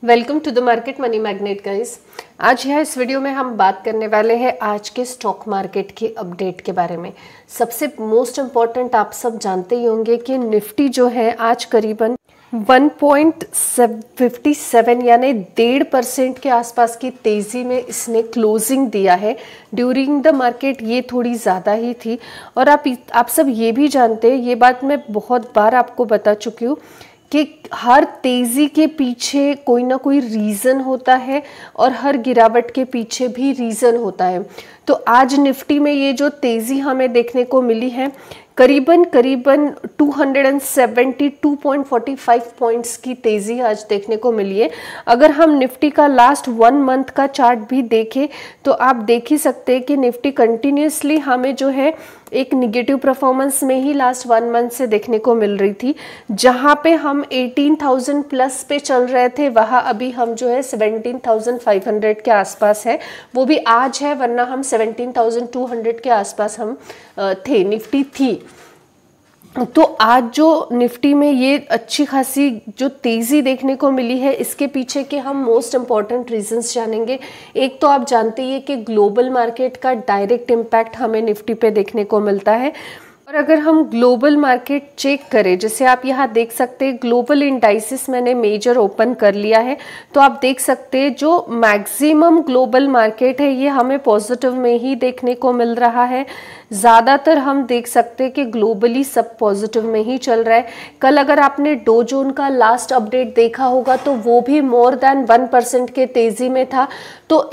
Welcome to the market money magnet guys. आज यहाँ इस वीडियो में हम बात करने वाले हैं आज के स्टॉक मार्केट के अपडेट के बारे में। सबसे मोस्ट इम्पॉर्टेंट, आप सब जानते ही होंगे कि निफ्टी जो है आज करीबन 1.57 यानी 1.5% के आसपास की तेज़ी में इसने क्लोजिंग दिया है। ड्यूरिंग द मार्केट ये थोड़ी ज़्यादा ही थी और आप सब ये भी जानते हैं, ये बात मैं बहुत बार आपको बता चुकी हूँ कि हर तेज़ी के पीछे कोई ना कोई रीज़न होता है और हर गिरावट के पीछे भी रीज़न होता है। तो आज निफ्टी में ये जो तेज़ी हमें देखने को मिली है, करीबन 272.45 पॉइंट्स की तेज़ी आज देखने को मिली है। अगर हम निफ्टी का लास्ट 1 मंथ का चार्ट भी देखें तो आप देख ही सकते हैं कि निफ्टी कंटिन्यूसली हमें जो है एक निगेटिव परफॉर्मेंस में ही लास्ट 1 मंथ से देखने को मिल रही थी। जहां पे हम 18,000 प्लस पे चल रहे थे, वहां अभी हम जो है 17,500 के आसपास है। वो भी आज है, वरना हम 17,200 के आसपास हम थे, निफ्टी थी। तो आज जो निफ्टी में ये अच्छी खासी जो तेज़ी देखने को मिली है, इसके पीछे के हम मोस्ट इम्पॉर्टेंट रीजंस जानेंगे। एक तो आप जानते ही है कि ग्लोबल मार्केट का डायरेक्ट इम्पैक्ट हमें निफ्टी पे देखने को मिलता है। और अगर हम ग्लोबल मार्केट चेक करें, जैसे आप यहाँ देख सकते हैं ग्लोबल इंडाइसिस मैंने मेजर ओपन कर लिया है, तो आप देख सकते हैं जो मैक्सिमम ग्लोबल मार्केट है ये हमें पॉजिटिव में ही देखने को मिल रहा है। ज़्यादातर हम देख सकते हैं कि ग्लोबली सब पॉजिटिव में ही चल रहा है। कल अगर आपने डो जोन का लास्ट अपडेट देखा होगा तो वो भी मोर देन 1% के तेज़ी में था। तो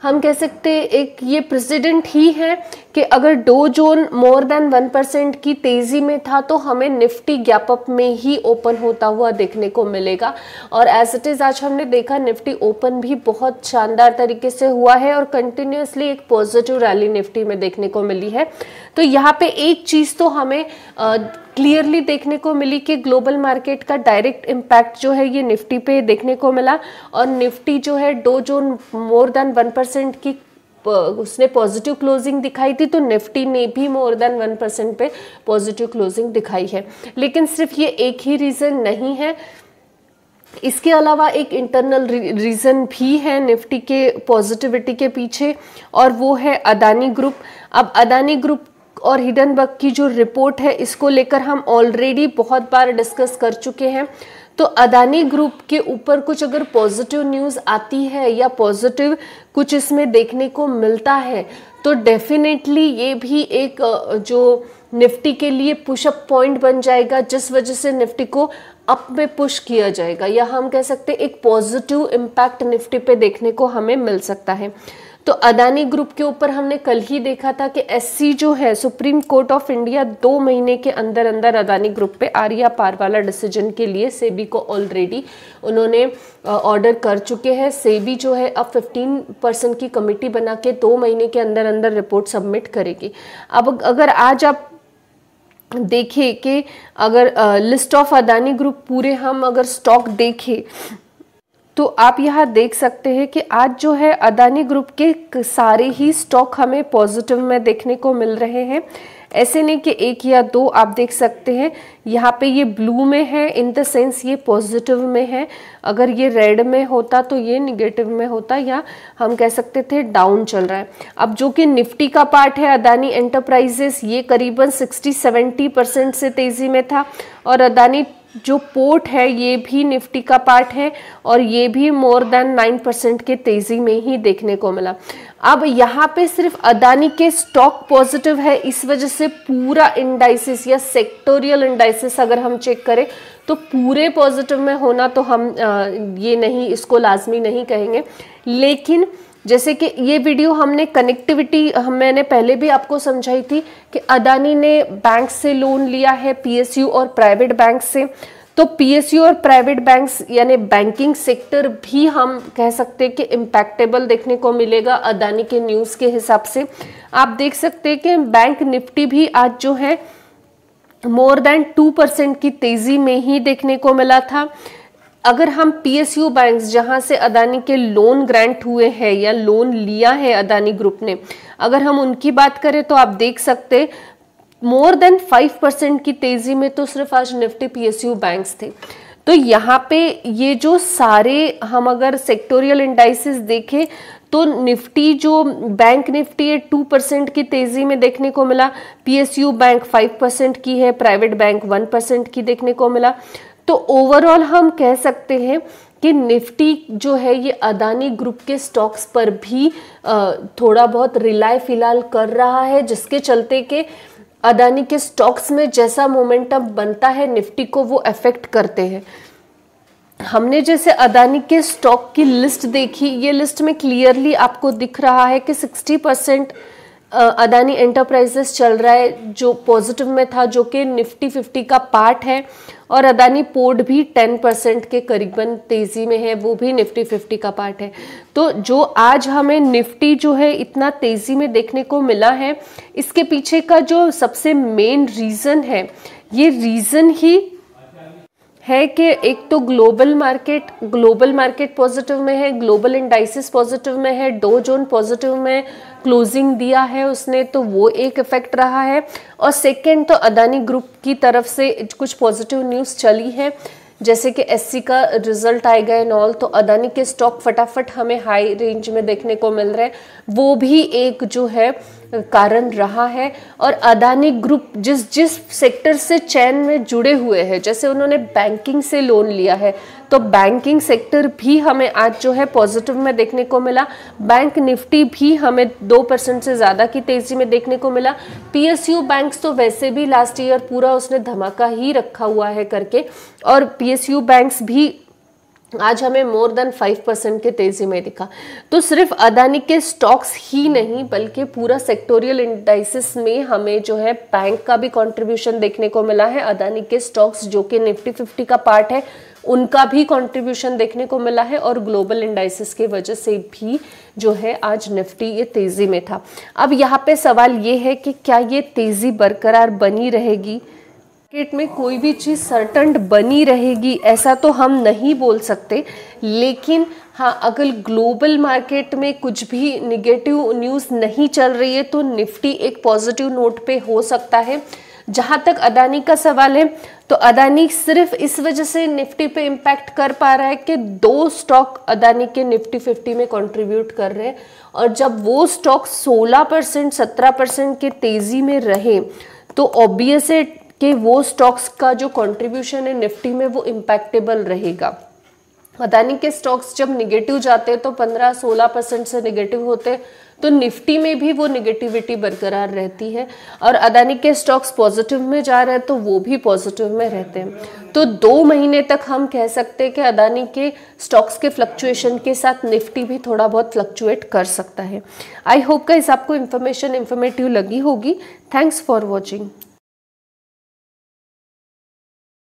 हम कह सकते हैं एक ये प्रेसिडेंट ही है कि अगर डो जोन मोर देन 1% की तेज़ी में था तो हमें निफ्टी गैप अप में ही ओपन होता हुआ देखने को मिलेगा। और एज इट इज़ आज हमने देखा निफ्टी ओपन भी बहुत शानदार तरीके से हुआ है और कंटिन्यूसली एक पॉजिटिव रैली निफ्टी में देखने को मिली है। तो यहाँ पे एक चीज़ तो हमें क्लियरली देखने को मिली कि ग्लोबल मार्केट का डायरेक्ट इम्पैक्ट जो है ये निफ्टी पे देखने को मिला। और निफ्टी जो है डो जोन मोर देन 1% की उसने पॉजिटिव क्लोजिंग दिखाई थी, तो निफ्टी ने भी मोर देन 1% पे पॉजिटिव क्लोजिंग दिखाई है। लेकिन सिर्फ ये एक ही रीज़न नहीं है, इसके अलावा एक इंटरनल रीज़न भी है निफ्टी के पॉजिटिविटी के पीछे, और वो है अदानी ग्रुप। अब अदानी ग्रुप और हिडनबर्ग की जो रिपोर्ट है, इसको लेकर हम ऑलरेडी बहुत बार डिस्कस कर चुके हैं। तो अदानी ग्रुप के ऊपर कुछ अगर पॉजिटिव न्यूज़ आती है या पॉजिटिव कुछ इसमें देखने को मिलता है तो डेफिनेटली ये भी एक जो निफ्टी के लिए पुशअप पॉइंट बन जाएगा, जिस वजह से निफ्टी को अप में पुश किया जाएगा, या हम कह सकते हैं एक पॉजिटिव इम्पैक्ट निफ्टी पे देखने को हमें मिल सकता है। तो अदानी ग्रुप के ऊपर हमने कल ही देखा था कि एससी जो है सुप्रीम कोर्ट ऑफ इंडिया 2 महीने के अंदर अंदर अदानी ग्रुप पे आरिया पार वाला डिसीजन के लिए सेबी को ऑलरेडी उन्होंने ऑर्डर कर चुके हैं। सेबी जो है अब 15% की कमेटी बना के 2 महीने के अंदर अंदर रिपोर्ट सबमिट करेगी। अब अगर आज आप देखिए कि अगर लिस्ट ऑफ अदानी ग्रुप पूरे हम अगर स्टॉक देखें तो आप यहाँ देख सकते हैं कि आज जो है अदानी ग्रुप के सारे ही स्टॉक हमें पॉजिटिव में देखने को मिल रहे हैं। ऐसे नहीं कि एक या दो, आप देख सकते हैं यहाँ पे ये ब्लू में है, इन द सेंस ये पॉजिटिव में है। अगर ये रेड में होता तो ये निगेटिव में होता, या हम कह सकते थे डाउन चल रहा है। अब जो कि निफ्टी का पार्ट है अदानी एंटरप्राइजेस, ये करीबन 60-70% से तेज़ी में था। और अदानी जो पोर्ट है ये भी निफ्टी का पार्ट है और ये भी मोर देन 9% के तेज़ी में ही देखने को मिला। अब यहाँ पे सिर्फ अदानी के स्टॉक पॉजिटिव है, इस वजह से पूरा इंडाइसिस या सेक्टोरियल इंडाइसिस अगर हम चेक करें तो पूरे पॉजिटिव में होना तो हम ये नहीं, इसको लाजमी नहीं कहेंगे। लेकिन जैसे कि ये वीडियो हमने कनेक्टिविटी मैंने पहले भी आपको समझाई थी कि अदानी ने बैंक से लोन लिया है, पीएसयू और प्राइवेट बैंक से। तो पीएसयू और प्राइवेट बैंक्स यानी बैंकिंग सेक्टर भी हम कह सकते हैं कि इम्पैक्टेबल देखने को मिलेगा अदानी के न्यूज़ के हिसाब से। आप देख सकते हैं कि बैंक निफ्टी भी आज जो है मोर देन 2% की तेज़ी में ही देखने को मिला था। अगर हम पीएसयू बैंक्स जहां से अदानी के लोन ग्रांट हुए हैं या लोन लिया है अदानी ग्रुप ने, अगर हम उनकी बात करें तो आप देख सकते मोर देन 5% की तेजी में तो सिर्फ आज निफ्टी पीएसयू बैंक्स थे। तो यहाँ पे ये जो सारे हम अगर सेक्टोरियल इंडाइसेस देखें तो निफ्टी जो बैंक निफ्टी है 2% की तेजी में देखने को मिला, पीएसयू बैंक 5% की है, प्राइवेट बैंक 1% की देखने को मिला। तो ओवरऑल हम कह सकते हैं कि निफ्टी जो है ये अदानी ग्रुप के स्टॉक्स पर भी थोड़ा बहुत रिलाय फिलहाल कर रहा है, जिसके चलते के अदानी के स्टॉक्स में जैसा मोमेंटम बनता है निफ्टी को वो अफेक्ट करते हैं। हमने जैसे अदानी के स्टॉक की लिस्ट देखी, ये लिस्ट में क्लियरली आपको दिख रहा है कि 60% अदानी एंटरप्राइजेस चल रहा है जो पॉजिटिव में था, जो कि निफ्टी 50 का पार्ट है, और अदानी पोर्ट भी 10% के करीबन तेजी में है, वो भी निफ्टी 50 का पार्ट है। तो जो आज हमें निफ्टी जो है इतना तेजी में देखने को मिला है, इसके पीछे का जो सबसे मेन रीजन है, ये रीजन ही है कि एक तो ग्लोबल मार्केट पॉजिटिव में है, ग्लोबल इंडाइसेस पॉजिटिव में है, डो जोन पॉजिटिव में क्लोजिंग दिया है उसने, तो वो एक इफेक्ट रहा है। और सेकंड तो अदानी ग्रुप की तरफ से कुछ पॉजिटिव न्यूज़ चली है, जैसे कि एससी का रिजल्ट आएगा एंड ऑल, तो अदानी के स्टॉक फटाफट हमें हाई रेंज में देखने को मिल रहे हैं, वो भी एक जो है कारण रहा है। और अदानी ग्रुप जिस सेक्टर से चैन में जुड़े हुए हैं, जैसे उन्होंने बैंकिंग से लोन लिया है, तो बैंकिंग सेक्टर भी हमें आज जो है पॉजिटिव में देखने को मिला। बैंक निफ्टी भी हमें 2% से ज़्यादा की तेज़ी में देखने को मिला। पीएसयू बैंक्स तो वैसे भी लास्ट ईयर पूरा उसने धमाका ही रखा हुआ है करके, और पीएसयू बैंक्स भी आज हमें मोर देन 5% के तेजी में दिखा। तो सिर्फ अदानी के स्टॉक्स ही नहीं बल्कि पूरा सेक्टोरियल इंडाइसेस में हमें जो है बैंक का भी कंट्रीब्यूशन देखने को मिला है। अदानी के स्टॉक्स जो कि निफ्टी 50 का पार्ट है उनका भी कंट्रीब्यूशन देखने को मिला है, और ग्लोबल इंडाइसेस की वजह से भी जो है आज निफ्टी ये तेजी में था। अब यहाँ पे सवाल ये है कि क्या ये तेजी बरकरार बनी रहेगी? मार्केट में कोई भी चीज़ सर्टन बनी रहेगी ऐसा तो हम नहीं बोल सकते, लेकिन हाँ, अगर ग्लोबल मार्केट में कुछ भी निगेटिव न्यूज़ नहीं चल रही है तो निफ्टी एक पॉजिटिव नोट पे हो सकता है। जहाँ तक अदानी का सवाल है, तो अदानी सिर्फ इस वजह से निफ्टी पे इम्पैक्ट कर पा रहा है कि 2 स्टॉक अदानी के निफ्टी 50 में कंट्रीब्यूट कर रहे हैं, और जब वो स्टॉक 16% 17% के तेज़ी में रहे तो ऑब्वियस है कि वो स्टॉक्स का जो कंट्रीब्यूशन है निफ्टी में वो इम्पैक्टेबल रहेगा। अदानी के स्टॉक्स जब निगेटिव जाते हैं तो 15-16% से निगेटिव होते हैं, तो निफ्टी में भी वो निगेटिविटी बरकरार रहती है, और अदानी के स्टॉक्स पॉजिटिव में जा रहे हैं तो वो भी पॉजिटिव में रहते हैं। तो 2 महीने तक हम कह सकते हैं कि अदानी के स्टॉक्स के फ्लक्चुएशन के साथ निफ्टी भी थोड़ा बहुत फ्लक्चुएट कर सकता है। आई होप गाइस आपको इन्फॉर्मेशन इन्फॉर्मेटिव लगी होगी। Thanks for watching.